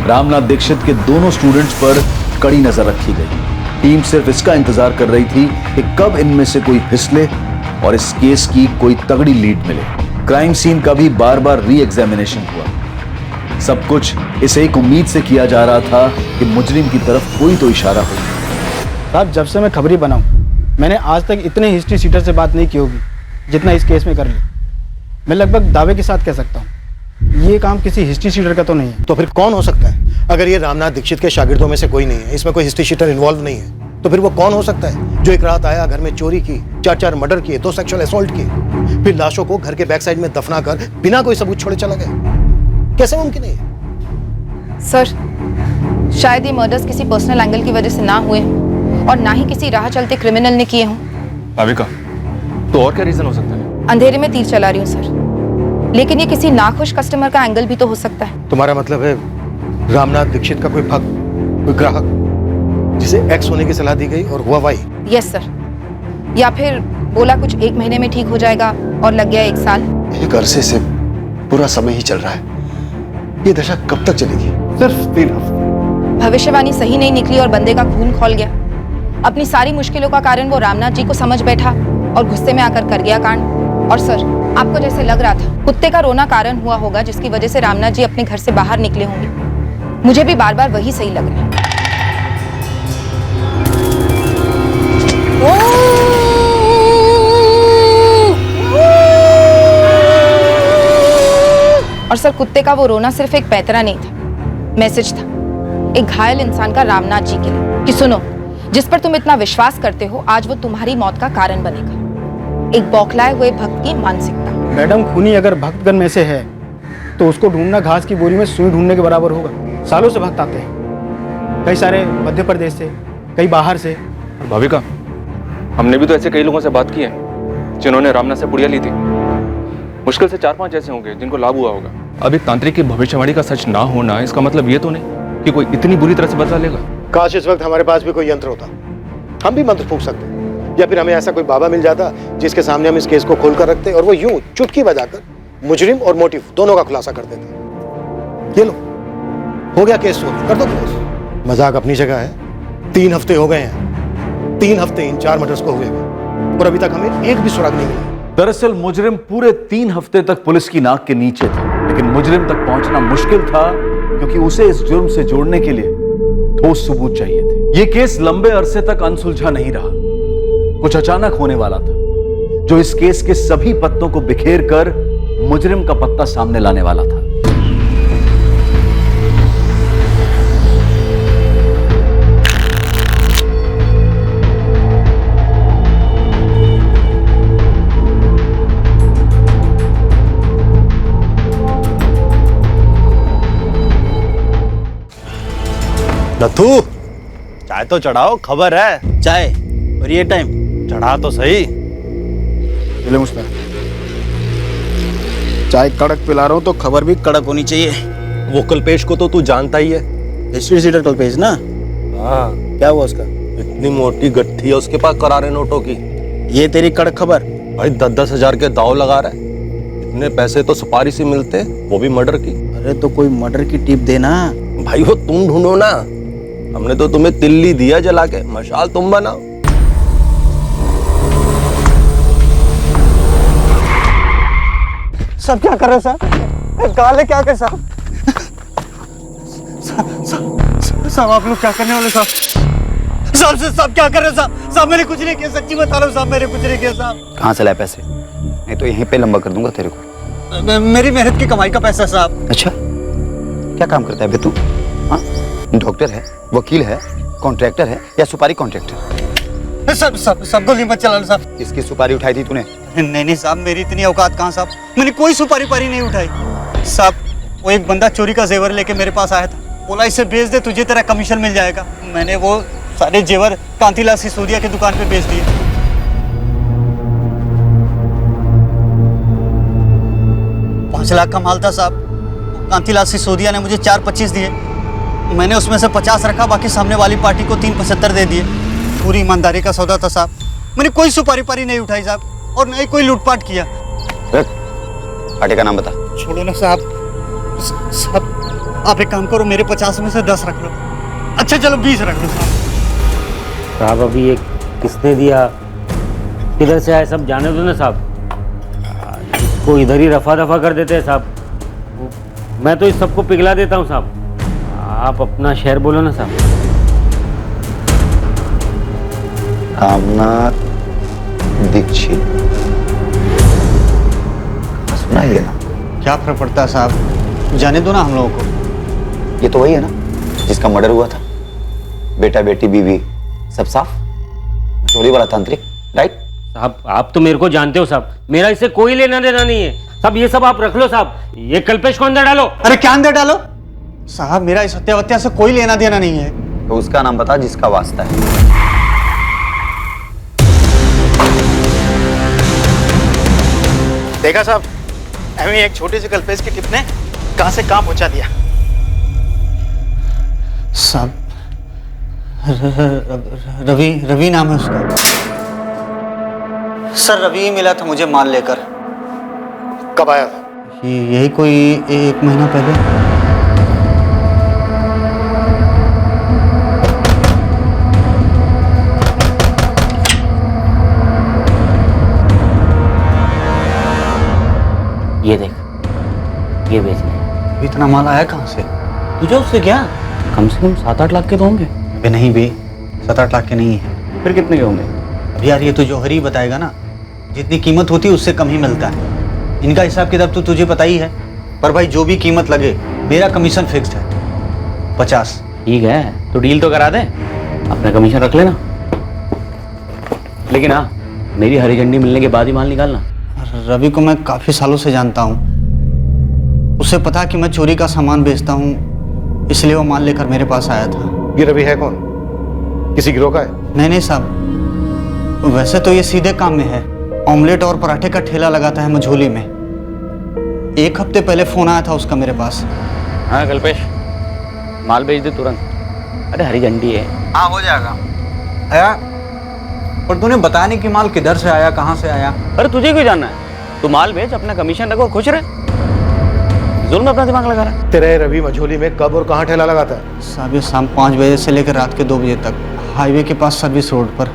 रामनाथ दीक्षित के दोनों स्टूडेंट्स पर कड़ी नजर रखी गई। टीम सिर्फ इसका इंतजार कर रही थी कि कब इनमें से कोई फिसले और इस केस की कोई तगड़ी लीड मिले। क्राइम सीन का भी बार बार री एग्जामिनेशन हुआ। सब कुछ इस एक उम्मीद से किया जा रहा था कि मुजरिम की तरफ कोई तो इशारा हो। साहब, जब से मैं खबरी बना हूं, मैंने आज तक इतने हिस्ट्री शीटर से बात नहीं की होगी जितना इस केस में कर ली। मैं लगभग दावे के साथ कह सकता हूं, ये काम किसी हिस्ट्री शीटर का तो नहीं है। तो फिर कौन हो सकता है? अगर ये रामनाथ दीक्षित के शागिर्दों में से कोई नहीं है, इसमें कोई हिस्ट्री शीटर इन्वॉल्व नहीं है, तो फिर वो कौन हो सकता है जो एक रात आया, घर में चोरी की, 4 मर्डर किए, 2 सेक्सुअल असॉल्ट किए, फिर लाशों को घर के बैक साइड में दफना कर बिना कोई सबूत छोड़े चला गया? कैसे मुमकिन है? सर, शायद ये मर्डर्स किसी पर्सनल एंगल की वजह से ना हुए और ना ही किसी राह चलते क्रिमिनल ने किए हों। भाविका, तो और क्या रीजन हो सकता है? अंधेरे में तीर चला रही हूँ सर, लेकिन ये किसी नाखुश कस्टमर का एंगल भी तो हो सकता है। तुम्हारा मतलब है रामनाथ दीक्षित का कोई भक्त, कोई ग्राहक जिसे एक्स होने की सलाह दी गई और हुआ वाई? यस सर, या फिर बोला कुछ 1 महीने में ठीक हो जाएगा और लग गया 1 साल। एक अरसे से पूरा समय ही चल रहा है, ये दशा कब तक चलेगी? सिर्फ 3 हफ्ते। भविष्यवाणी सही नहीं निकली और बंदे का खून खौल गया। अपनी सारी मुश्किलों का कारण वो रामनाथ जी को समझ बैठा और गुस्से में आकर कर गया कांड। और सर, आपको जैसे लग रहा था कुत्ते का रोना कारण हुआ होगा जिसकी वजह से रामनाथ जी अपने घर से बाहर निकले होंगे, मुझे भी बार बार वही सही लग रहा है। और और सर कुत्ते का वो रोना सिर्फ एक पैतरा नहीं था, मैसेज था एक घायल इंसान का रामनाथ जी के लिए कि सुनो, जिस पर तुम इतना विश्वास करते हो आज वो तुम्हारी मौत का कारण बनेगा। एक बौखलाए हुए भक्त की मानसिकता। मैडम, खूनी अगर भक्तगण में से है तो उसको ढूंढना घास की बोरी में सुई ढूंढने के बराबर होगा। सालों से भक्त आते हैं, कई सारे मध्य प्रदेश से, कई बाहर से। भाविका, हमने भी तो ऐसे कई लोगों से बात की है जिन्होंने रामनाथ से पुड़िया ली थी। मुश्किल से 4-5 ऐसे होंगे जिनको लाभ हुआ होगा। अभी तांत्रिक की भविष्यवाणी का सच ना होना इसका मतलब ये तो नहीं कि कोई इतनी बुरी तरह से बदला लेगा। काश इस वक्त हमारे पास भी कोई यंत्र होता, हम भी मंत्र फूंक सकते, या फिर हमें ऐसा कोई बाबा मिल जाता जिसके सामने हम इस केस को खोलकर रखते और वो यूं चुटकी बजाकर मुजरिम और मोटिव दोनों का खुलासा कर देते। ये लो, हो गया केस सोल्व, कर दो क्लोज। मजाक अपनी जगह है। 3 हफ्ते हो गए हैं, 3 हफ्ते इन 4 मर्डर्स को हुए और अभी तक हमें एक भी सुराग नहीं मिला। दरअसल मुजरिम पूरे 3 हफ्ते तक पुलिस की नाक के नीचे था, लेकिन मुजरिम तक पहुंचना मुश्किल था क्योंकि उसे इस जुर्म से जोड़ने के लिए ठोस सबूत चाहिए थे। यह केस लंबे अरसे तक अनसुलझा नहीं रहा। कुछ अचानक होने वाला था जो इस केस के सभी पत्तों को बिखेर कर मुजरिम का पत्ता सामने लाने वाला था। नथु, चाय तो चढ़ाओ, खबर है। चाय और ये टाइम चढ़ा तो सही। ले मुस्तान, चाय कड़क पिला रहा हूँ तो खबर भी कड़क होनी चाहिए। वो कल्पेश को तो तू जानता ही है, हिस्ट्री सीटर कल्पेश ना। हाँ, क्या हुआ उसका? इतनी मोटी गट्ठी है उसके पास करारे नोटों की। ये तेरी कड़क खबर? भाई 10-10 हजार के दाव लगा रहा है। इतने पैसे तो सुपारी से मिलते, वो भी मर्डर की। अरे तो कोई मर्डर की टिप देना। भाई वो तुम ढूंढो ना, हमने तो तुम्हें तिल्ली दिया जला के, मशाल तुम बनाओ। सब क्या कर रहे साहब? गाले क्या कर साहब? साहब आप लोग क्या करने वाले साहब? साहब क्या कर रहे साहब? साहब मैंने कुछ नहीं किया, सच्ची बता रहा हूँ साहब, मैंने कुछ नहीं किया साहब। कहाँ से लाए पैसे? नहीं तो यहीं पे लंबा कर दूंगा तेरे को। मेरी मेहनत की कमाई का पैसा साहब। अच्छा, क्या काम करता है बे तू? हाँ, डॉक्टर है, वकील है, कॉन्ट्रैक्टर है या सुपारी कॉन्ट्रैक्टर? सब गोली मत चलाना साहब। किसकी सुपारी उठाई थी तूने? नहीं साहब, मेरी इतनी औकात कहाँ साहब, मैंने कोई सुपारी पारी नहीं उठाई साहब। वो एक बंदा चोरी का जेवर लेके मेरे पास आया था, बोला इसे बेच दे, तुझे तेरा कमीशन मिल जाएगा। मैंने वो सारे जेवर कांतीलाल सिसोदिया की दुकान पे बेच दिए। 5 लाख का माल था साहब। कांतीलाल सिसोदिया ने मुझे 4.25 दिए, मैंने उसमें से 50 रखा, बाकी सामने वाली पार्टी को 3.75 दे दिए। पूरी ईमानदारी का सौदा था साहब, मैंने कोई सुपारी पारी नहीं उठाई साहब, और नहीं कोई लूटपाट किया। पार्टी का नाम बता। छोड़ो ना साहब, साहब आप एक काम करो, मेरे 50 में से 10 रख लो। अच्छा चलो 20 रख लो साहब। अभी ये किसने दिया, किधर से आए, सब जाने दो ना साहब। इसको इधर ही रफा दफा कर देते हैं साहब। मैं तो इस सबको पिघला देता हूँ साहब। आप अपना शहर बोलो ना साहब। रामनाथ दीक्षित, सुना ही है ना? क्या फर्क पड़ता है साहब, जाने दो ना हम लोगों को। ये तो वही है ना जिसका मर्डर हुआ था, बेटा बेटी बीवी सब साफ, चोरी वाला तांत्रिक, राइट? साहब आप तो मेरे को जानते हो साहब, मेरा इससे कोई लेना देना नहीं है साहब। ये सब आप रख लो साहब, ये कल्पेश को अंदर डालो। अरे क्या अंदर डालो साहब, मेरा इस हत्या से कोई लेना देना नहीं है। तो उसका नाम बता जिसका वास्ता है। देखा साहब, हमें एक छोटी सी कल्पेश की टिप ने कहां से कहां पहुंचा दिया साहब। रवि नाम है उसका सर। रवि ही मिला था मुझे माल लेकर। कब आया था? यही कोई 1 महीना पहले। ये देख, ये बेच ले। इतना माल आया कहाँ से? तुझे उससे क्या? कम से कम 7-8 लाख के तो होंगे। अबे नहीं बे, 7-8 लाख के नहीं है। फिर कितने के होंगे? अब यार ये तो जौहरी बताएगा ना, जितनी कीमत होती है उससे कम ही मिलता है। इनका हिसाब किताब तो तुझे पता ही है। पर भाई जो भी कीमत लगे, मेरा कमीशन फिक्स्ड है 50। ठीक है, तो डील तो करा दे, अपना कमीशन रख लेना। लेकिन हाँ, मेरी हरी झंडी मिलने के बाद ही माल निकालना। रवि को मैं काफी सालों से जानता हूँ, उसे पता कि मैं चोरी का सामान बेचता हूँ, इसलिए वो माल लेकर मेरे पास आया था। ये रवि है कौन? किसी गिरोह का है? नहीं साहब, वैसे तो ये सीधे काम में है, ऑमलेट और पराठे का ठेला लगाता है मझोली में। 1 हफ्ते पहले फोन आया था उसका मेरे पास। हाँ कल्पेश, माल भेज दे तुरंत। अरे हरी झंडी है। हाँ हो जाएगा। आया, पर तूने बताया नहीं कि माल किधर से आया, कहाँ से आया। अरे तुझे क्यों जानना है, तू माल बेच, अपना कमीशन रखो और खुश रहे। जुल्म में अपना दिमाग लगा रहा है। तेरे रवि मझोली में कब और कहाँ ठेला लगाता है? साहब ये शाम 5 बजे से लेकर रात के 2 बजे तक, हाईवे के पास सर्विस रोड पर।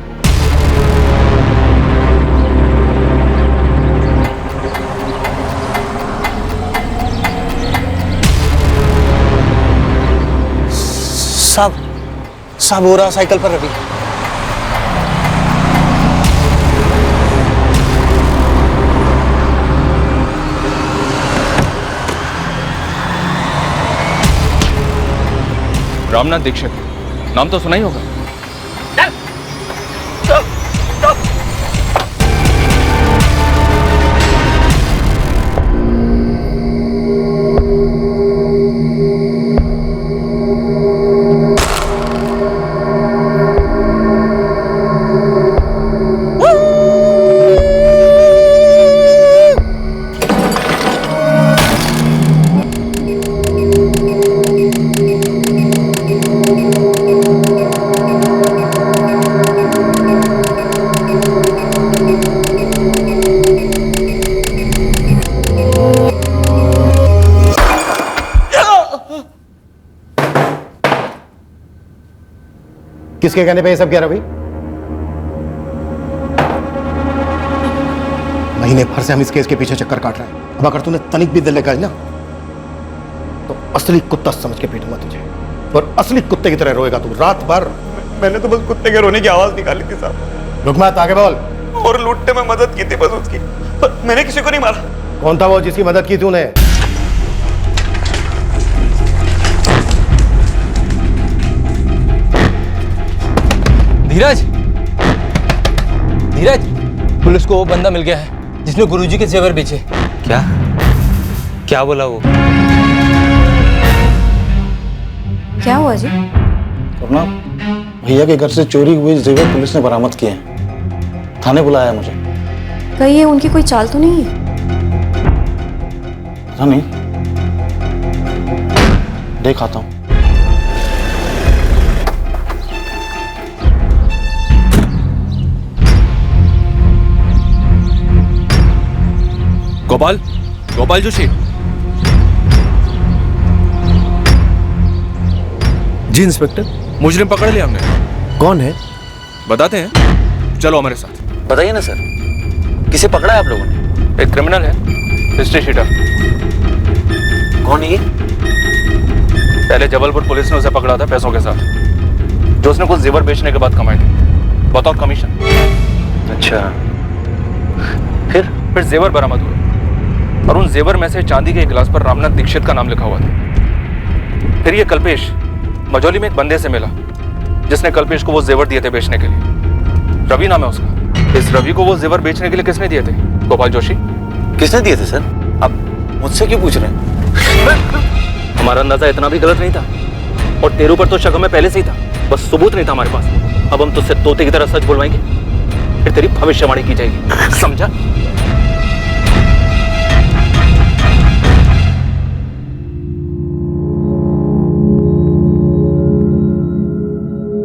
साहब हो रहा साइकिल पर रवि। रामनाथ दीक्षित, नाम तो सुना ही होगा। किसके कहने पे ये सब कह रहा? महीने भर से हम इस केस के पीछे चक्कर काट रहे हैं। अब अगर तूने तनिक भी दिल लगाई ना तो असली कुत्ता समझ के पीटूंगा तुझे, और असली कुत्ते की तरह रोएगा तू रात भर। मैंने तो बस कुत्ते के रोने की आवाज निकाली थी साहब। रुक मत, आगे बोल। और लूटने में मदद की थी बस उसकी, पर मैंने किसी को नहीं मारा। कौन था वो जिसकी मदद की तूने? धीरज, धीरज, पुलिस को वो बंदा मिल गया है जिसने गुरुजी के जेवर बेचे। क्या क्या बोला वो? क्या हुआ जी? करना, भैया के घर से चोरी हुए जेवर पुलिस ने बरामद किए हैं। थाने बुलाया है मुझे। कहीं ये उनकी कोई चाल तो नहीं है? पता नहीं, देख आता हूँ। गोपाल, गोपाल जोशी। जी इंस्पेक्टर। मुजरिम पकड़ लिया हमने। कौन है? बताते हैं, चलो हमारे साथ। बताइए ना सर, किसे पकड़ा है आप लोगों ने? एक क्रिमिनल है, हिस्ट्री शीटर। कौन है ये? पहले जबलपुर पुलिस ने उसे पकड़ा था पैसों के साथ, जो उसने कुछ जेवर बेचने के बाद कमाए थे बतौर कमीशन। अच्छा, फिर जेवर बरामद हुए और उन जेवर में से चांदी के गिलास पर रामनाथ दीक्षित का नाम लिखा हुआ था। फिर ये कल्पेश मझौली में एक बंदे से मिला जिसने कल्पेश को वो जेवर दिए थे बेचने के लिए। रवि नाम है उसका। इस रवि को वो जेवर बेचने के लिए किसने दिए थे? गोपाल जोशी। किसने दिए थे सर? आप मुझसे क्यों पूछ रहे हैं? हमारा अंदाजा इतना भी गलत नहीं था, और तेरे ऊपर तो शक हमें पहले से ही था, बस सबूत नहीं था हमारे पास। अब हम तुझसे तोते की तरह सच बुलवाएंगे, फिर तेरी भविष्यवाणी की जाएगी, समझा?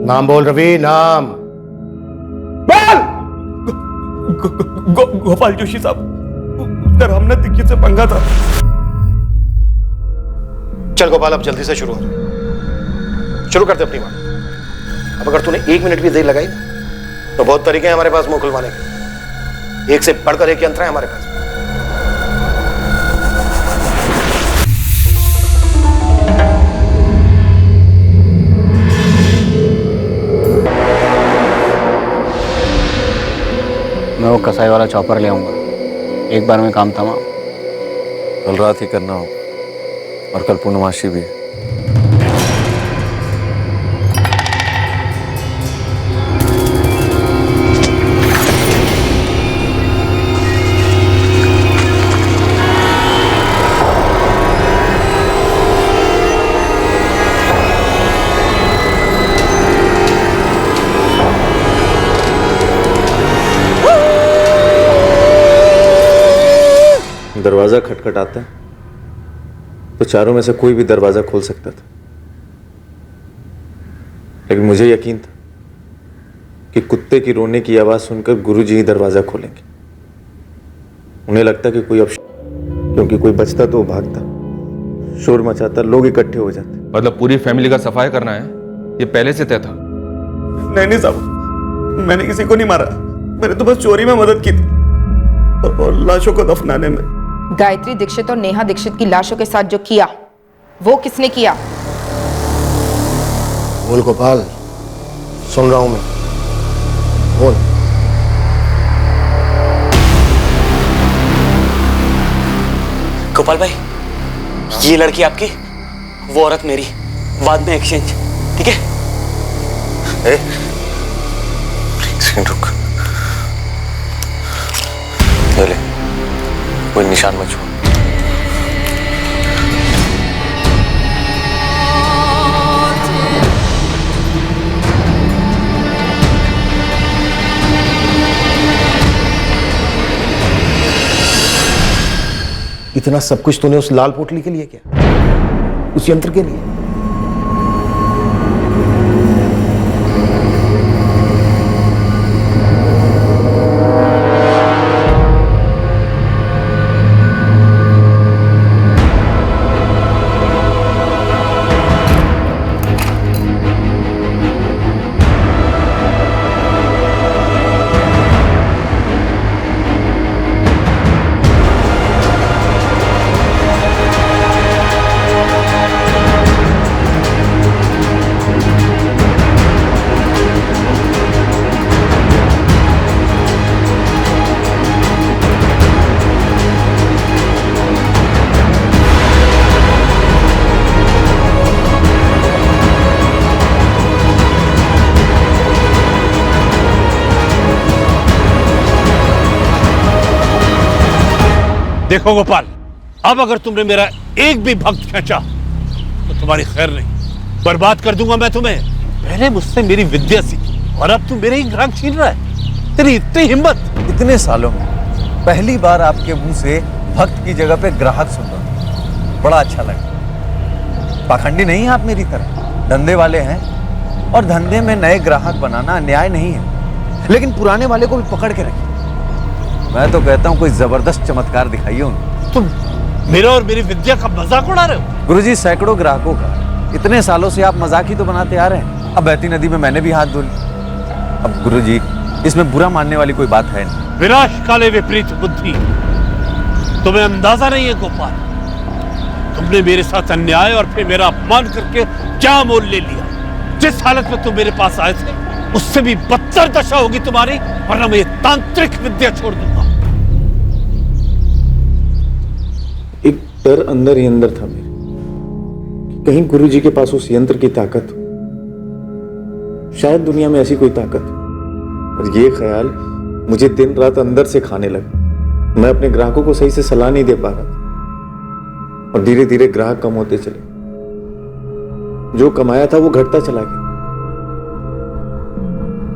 नाम बोल रवि, नाम बोल। गोपाल जोशी साहब, रामनाथ दीक्षित से पंगा था। चल गोपाल, अब जल्दी से शुरू कर दे अपनी बात। अब अगर तूने 1 मिनट भी देर लगाई तो बहुत तरीके हैं हमारे पास मुंह खुलवाने के। एक से बढ़कर एक यंत्र है हमारे पास। मैं वो कसाई वाला चॉपर ले आऊंगा, एक बार में काम तमाम। कल रात ही करना हो। और कल पूर्णमासी भी है। दरवाजा खटखटाता है तो चारों में से कोई भी दरवाजा खोल सकता था, लेकिन मुझे यकीन था कि कुत्ते की रोने की आवाज सुनकर गुरुजी ही दरवाजा खोलेंगे। उन्हें लगता कि कोई क्योंकि कोई बचता तो वो भागता, शोर मचाता, लोग इकट्ठे हो जाते। मतलब पूरी फैमिली का सफाई करना है, ये पहले से तय था? नहीं साहब, मैंने किसी को नहीं मारा। मैंने तो बस चोरी में मदद की थी और लाशों को दफनाने में। गायत्री दीक्षित और नेहा दीक्षित की लाशों के साथ जो किया वो किसने किया? बोल गोपाल, सुन रहा हूं मैं, बोल। गोपाल भाई, ये लड़की आपकी, वो औरत मेरी, बाद में एक्सचेंज, ठीक है? एक सेकंड रुक, ले, कोई निशान मत छू। इतना सब कुछ तूने उस लाल पोटली के लिए किया, उस यंत्र के लिए? देखो गोपाल, अब अगर तुमने मेरा एक भी भक्त खींचा तो तुम्हारी खैर नहीं, बर्बाद कर दूंगा मैं तुम्हें। पहले मुझसे मेरी विद्या सीखी और अब तुम मेरे ही ग्राहक छीन रहा है। तेरी इतनी हिम्मत! इतने सालों में पहली बार आपके मुंह से भक्त की जगह पे ग्राहक सुन रहा, बड़ा अच्छा लगा। पाखंडी नहीं है आप मेरी तरह, धंधे वाले हैं और धंधे में नए ग्राहक बनाना अन्याय नहीं है, लेकिन पुराने वाले को भी पकड़ के रखिए। मैं तो कहता हूं कोई जबरदस्त चमत्कार दिखाइए उन्हें। तुम मेरा और मेरी विद्या का मजाक उड़ा रहे हो? गुरुजी, सैकड़ों ग्राहकों का इतने सालों से आप मजाक ही तो बनाते आ रहे हैं। अब बहती नदी में मैंने भी हाथ धो लिया। अब गुरुजी, इसमें बुरा मानने वाली कोई बात है नहीं। विनाश काले विपरीत बुद्धि, तुम्हें अंदाजा नहीं है गोपाल, तुमने मेरे साथ अन्याय और फिर मेरा अपमान करके क्या मोल ले लिया। जिस हालत में तुम मेरे पास आए थे उससे भी बदतर दशा होगी तुम्हारी, वरना मैं ये तांत्रिक विद्या छोड़ दूंगा। एक डर अंदर ही अंदर था मेरे कि कहीं गुरुजी के पास उस यंत्र की ताकत हो, शायद दुनिया में ऐसी कोई ताकत हो। और ये ख्याल मुझे दिन रात अंदर से खाने लगा। मैं अपने ग्राहकों को सही से सलाह नहीं दे पा रहा था और धीरे धीरे ग्राहक कम होते चले। जो कमाया था वो घटता चला गया।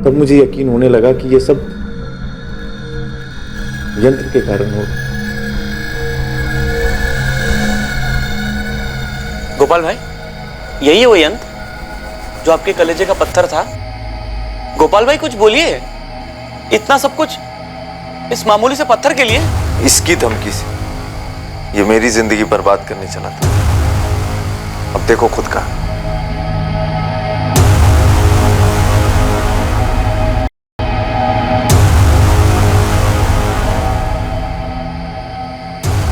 तब मुझे यकीन होने लगा कि ये सब यंत्र के कारण हो। गोपाल भाई, यही है वो यंत्र जो आपके कलेजे का पत्थर था? गोपाल भाई कुछ बोलिए, इतना सब कुछ इस मामूली से पत्थर के लिए? इसकी धमकी से ये मेरी जिंदगी बर्बाद करने चला था। अब देखो खुद का।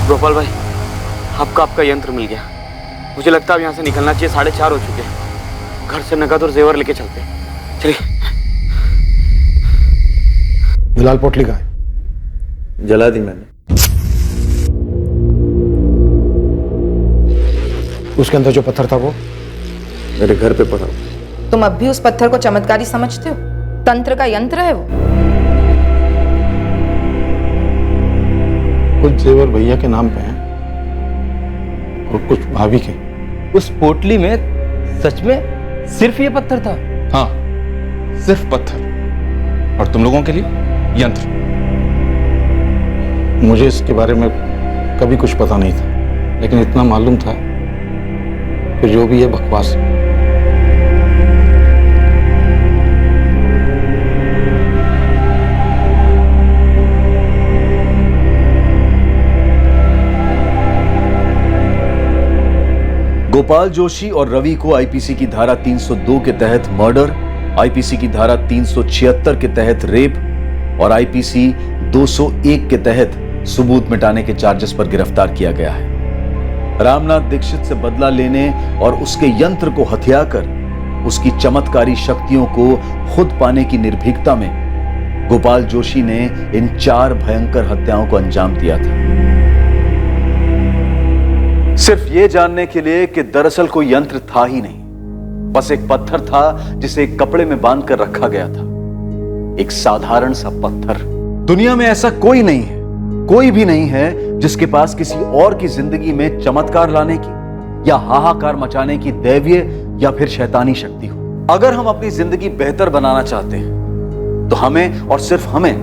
गोपाल भाई, आपका यंत्र मिल गया। मुझे लगता है अब यहाँ से निकलना चाहिए। 4:30 हो चुके हैं। घर से नकद और जेवर लेके चलते हैं। चलिए। लाल पोटली कहाँ है? जला दी मैंने। उसके अंदर जो पत्थर था वो मेरे घर पे पड़ा। तुम अब भी उस पत्थर को चमत्कारी समझते हो? तंत्र का यंत्र है वो। कुछ जेवर भैया के नाम पे हैं और कुछ भाभी के। उस पोटली में सच में सिर्फ ये पत्थर था? हाँ, सिर्फ पत्थर, और तुम लोगों के लिए यंत्र। मुझे इसके बारे में कभी कुछ पता नहीं था, लेकिन इतना मालूम था कि जो भी ये बकवास है। गोपाल जोशी और रवि को आईपीसी की धारा 302 के तहत मर्डर, आईपीसी की धारा 376 के तहत रेप और आईपीसी 201 के तहत सबूत मिटाने के चार्जेस पर गिरफ्तार किया गया है। रामनाथ दीक्षित से बदला लेने और उसके यंत्र को हथियाकर उसकी चमत्कारी शक्तियों को खुद पाने की निर्भीकता में गोपाल जोशी ने इन 4 भयंकर हत्याओं को अंजाम दिया था, सिर्फ ये जानने के लिए कि दरअसल कोई यंत्र था ही नहीं, बस एक पत्थर था जिसे एक कपड़े में बांध कर रखा गया था। एक साधारण सा पत्थर। दुनिया में ऐसा कोई नहीं है, कोई भी नहीं है जिसके पास किसी और की जिंदगी में चमत्कार लाने की या हाहाकार मचाने की दैवीय या फिर शैतानी शक्ति हो। अगर हम अपनी जिंदगी बेहतर बनाना चाहते हैं तो हमें और सिर्फ हमें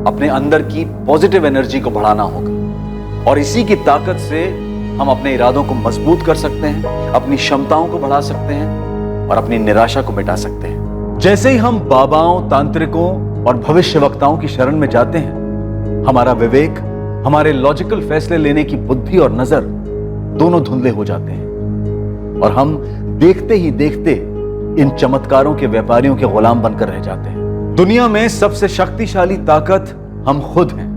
अपने अंदर की पॉजिटिव एनर्जी को बढ़ाना होगा, और इसी की ताकत से हम अपने इरादों को मजबूत कर सकते हैं, अपनी क्षमताओं को बढ़ा सकते हैं और अपनी निराशा को मिटा सकते हैं। जैसे ही हम बाबाओं, तांत्रिकों और भविष्यवक्ताओं की शरण में जाते हैं, हमारा विवेक, हमारे लॉजिकल फैसले लेने की बुद्धि और नजर दोनों धुंधले हो जाते हैं और हम देखते ही देखते इन चमत्कारों के व्यापारियों के गुलाम बनकर रह जाते हैं। दुनिया में सबसे शक्तिशाली ताकत हम खुद हैं।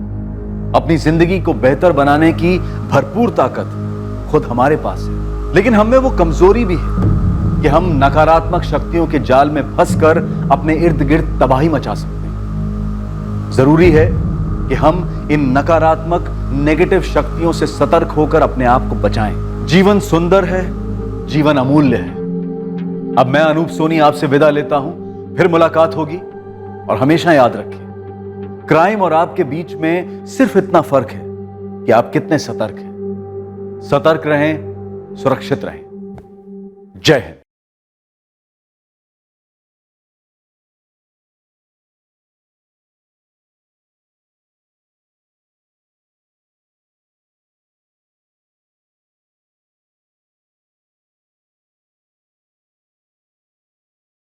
अपनी जिंदगी को बेहतर बनाने की भरपूर ताकत खुद हमारे पास है, लेकिन हमें वो कमजोरी भी है कि हम नकारात्मक शक्तियों के जाल में फंसकर अपने इर्द गिर्द तबाही मचा सकते हैं। जरूरी है कि हम इन नकारात्मक नेगेटिव शक्तियों से सतर्क होकर अपने आप को बचाएं। जीवन सुंदर है, जीवन अमूल्य है। अब मैं अनूप सोनी आपसे विदा लेता हूं, फिर मुलाकात होगी, और हमेशा याद रखें, क्राइम और आपके बीच में सिर्फ इतना फर्क है कि आप कितने सतर्क हैं। सतर्क रहें, सुरक्षित रहें। जय हिंद।